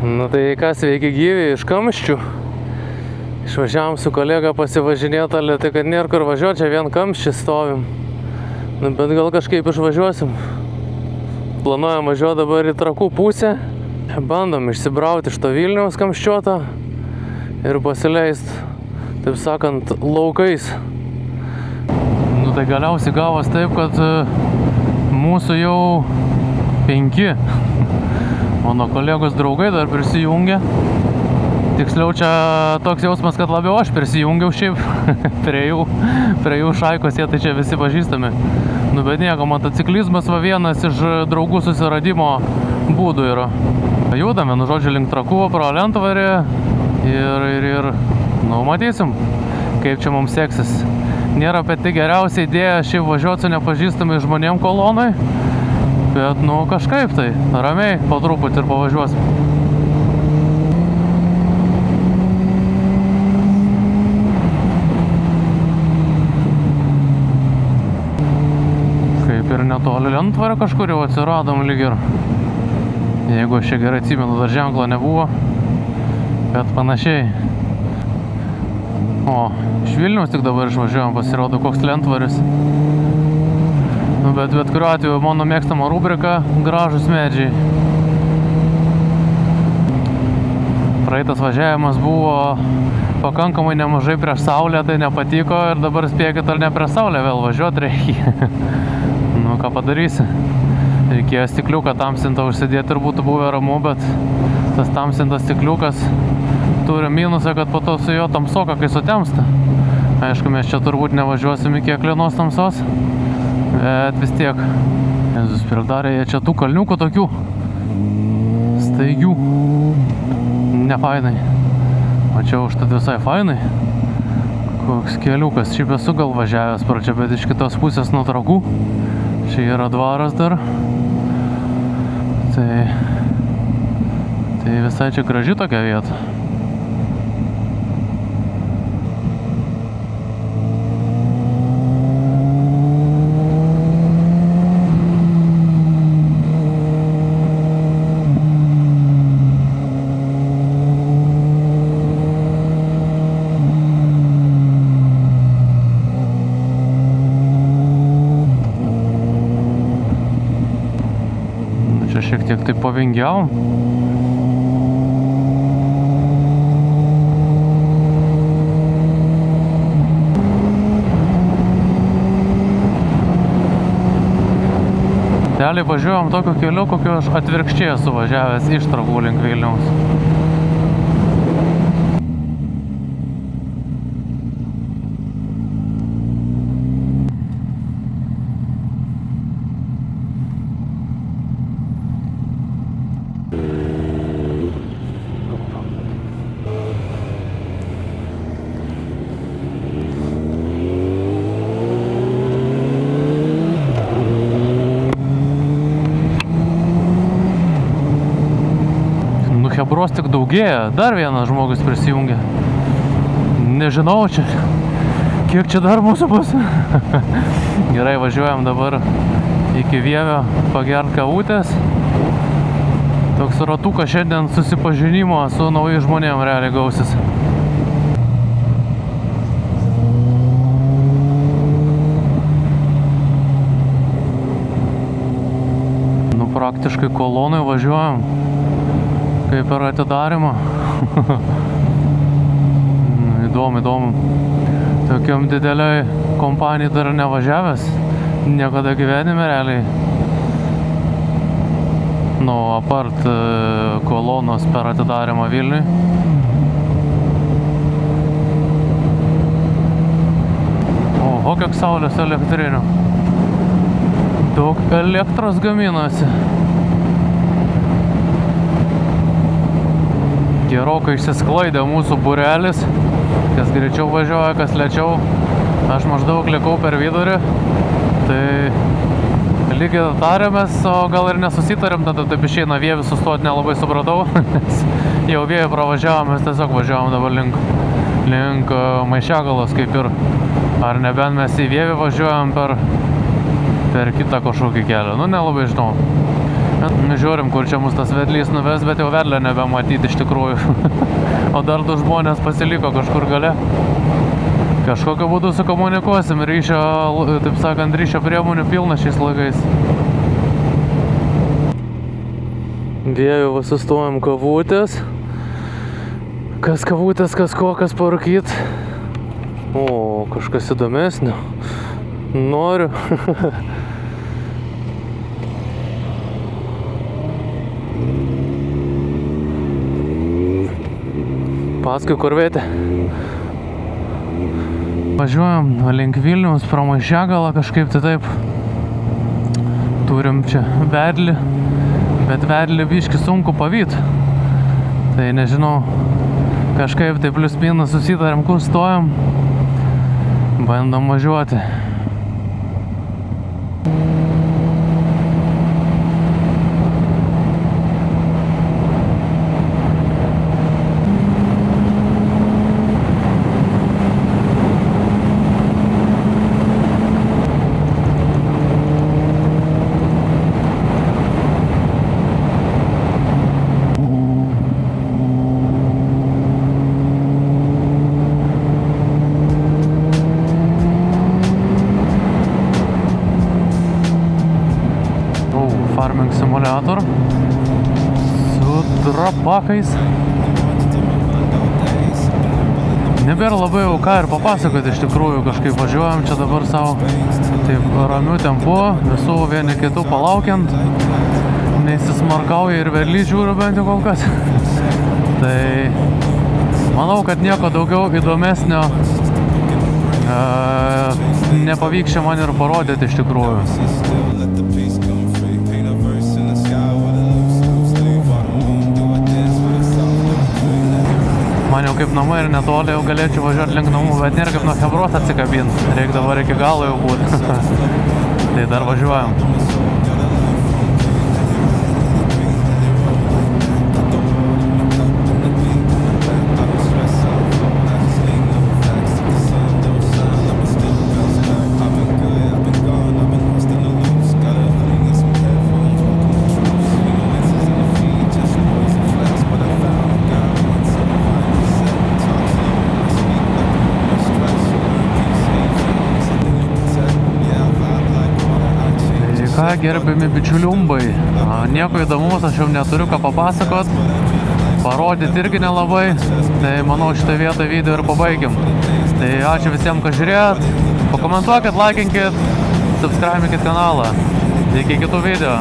Nu tai kas, sveiki gyvi iš Kamščių. Išvažiavom su kolega pasivažinėti, ale tai kad nėra kur važiuoti, čia vien Kamščiai stovim. Nu bet gal kažkaip išvažiuosim. Planuojam važiuoti dabar į Trakų pusę. Bandom išsibrauti iš to Vilniaus kamščiuotą ir pasileist, taip sakant, laukais. Nu tai galiausiai gavos taip, kad mūsų jau 5. Mano kolegos draugai dar prisijungė. Tiksliau čia toks jausmas, kad labiau aš prisijungiau šiaip prie jų šaikos, jie tai čia visi pažįstami. Nu bet nieko, motociklizmas va vienas iš draugų susiradimo būdų yra. Judame, nu žodžiu, link Trakų pro Lentvarį ir nu matysim, kaip čia mums seksis. Nėra pati geriausia idėja šiaip važiuoti su nepažįstamai žmonėm kolonai, bet nu kažkaip tai, ramiai, po truputį ir pavažiuosim. Kaip ir netoli Lentvario kažkur jau atsiradom lyg ir. Jeigu aš čia gerai atsimenu, dar ženklo nebuvo, bet panašiai. O, iš Vilniaus tik dabar išvažiuojam, pasirodo koks Lentvaris. Nu, bet kuriuo atveju mano mėgstama rubrika gražus medžiai. Praeitas važiavimas buvo pakankamai nemažai prieš saulę, tai nepatiko ir dabar spėkit, ar ne prieš saulę vėl važiuoti reikia. Nu, ką padarysi? Reikėjo stikliuką tamsintą užsidėti ir būtų buvę ramu, bet tas tamsintas stikliukas turi minusą, kad po to su jo tamsoka, kai sutemsta. Aišku, mes čia turbūt nevažiuosim iki aklinos tamsos, bet vis tiek. Jezus, pridarė jie čia tų kalniukų tokių staigių. Nefainai. O čia užtat visai fainai. Koks keliukas. Šiaip esu gal važiavęs pro čia, bet iš kitos pusės nuo Trakų. Čia yra dvaras dar. Tai visai čia graži tokia vieta. Šiek tiek taip pavingiavom. Realiai važiuojam tokiu keliu, kokiu aš atvirkščiai esu važiavęs iš Trakų link Vilniaus. Hebros tik daugėja, dar vienas žmogus prisijungia. Nežinau, čia kiek čia dar mūsų bus. Gerai, važiuojam dabar iki Vievio pagert kavutės. Toks ratukas šiandien susipažinimo su naujais žmonėm realiai gausis. Nu, praktiškai kolonai važiuojam. Kaip per atidarimą. Įdomu. Tokiam dideliai kompanijai dar nevažiavęs. Niekada gyvenime realiai. Nu, apart kolonos per atidarimą Vilniui. Oho, kiek saulės elektrinių. Daug elektros gaminasi. Gerokai išsisklaidė mūsų būrelis, kas greičiau važiuoja, kas lėčiau. Aš maždaug likau per vidurį, tai lygiai tarėmės, o gal ir nesusitarėm, tada taip išeina Vievį sustoti, nelabai supratau, nes jau Vievį pravažiavom, mes tiesiog važiavom dabar link Maišiagalos kaip ir, ar nebent mes į Vievį važiuojam per kitą kažkokį kelią, nu nelabai žinau. Žiūrim, kur čia mus tas vedlys nuves, bet jau vedlio nebematyti iš tikrųjų. O dar du žmonės pasiliko kažkur gale. Kažkokiu būdu sukomunikuosim ryšio, taip sakant, ryšio priemonių pilna šiais laikais. Vėjų sustojam kavutės. Kas kavutės, kas kokas parūkyt. O, kažkas įdomesnio. Noriu. Paskui korvetę. Važiuojam link Vilniaus pro Maišiagalą kažkaip tai taip. Turim čia vedlį, bet vedlį biškį sunku pavyt. Tai nežinau, kažkaip tai plius minus susitarėm, kur stojam. Bandom važiuoti. Farming simulator su drapakais. Nebėra labai jau ką ir papasakoti iš tikrųjų, kažkaip važiuojam čia dabar savo taip ramiu tempu, visų vieni kitų palaukiant, neįsismarkauja ir vedlys žiūriu bent jau kol kas. Tai manau, kad nieko daugiau įdomesnio nepavyks čia man ir parodyti iš tikrųjų. Man jau kaip namai ir netoli jau galėčiau važiuoti link namų, bet nėra kaip nuo Hebros atsikabinti. Reikia dabar iki galo jau būti. Tai dar važiuojam. Ką, gerbiami bičiuliumbai, nieko įdomus aš jau neturiu ką papasakot, parodyti irgi nelabai, tai manau šitą vietą video ir pabaigiam. Tai ačiū visiems, kas žiūrėjot, pakomentuokit, laikinkit, subscribikit kanalą, iki kitų video.